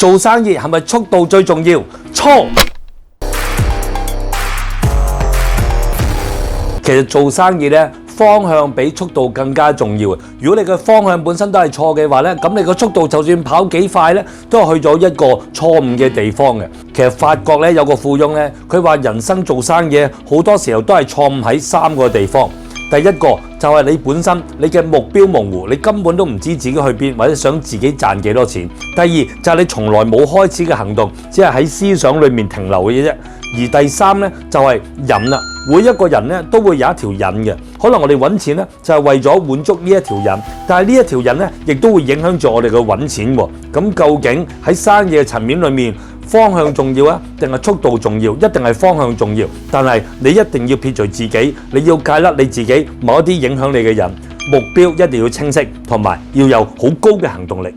做生意係咪速度最重要？錯。其實做生意咧，方向比速度更加重要。如果你嘅方向本身都係錯嘅話咧，咁你個速度就算跑幾快咧，都係去咗一個錯誤嘅地方嘅。其實法國咧有個富翁咧，佢話人生做生意好多時候都係錯誤喺3個地方。第一個就係你本身你嘅目標模糊，你根本都唔知自己去邊，或者想自己賺幾多錢。第二就係你從來冇開始嘅行動，只係喺思想裏面停留嘅啫。而第三咧就係癮啦，每一個人咧都會有一條癮嘅，可能我哋揾錢咧就係為咗滿足呢一條癮，但係呢一條癮咧亦都會影響住我哋嘅揾錢喎。咁究竟喺生意嘅層面裏面，方向重要啊，定係速度重要？一定係方向重要，但係你一定要撇除自己，你要戒甩你自己某一啲影響你嘅人，目標一定要清晰，同埋要有好高嘅行動力。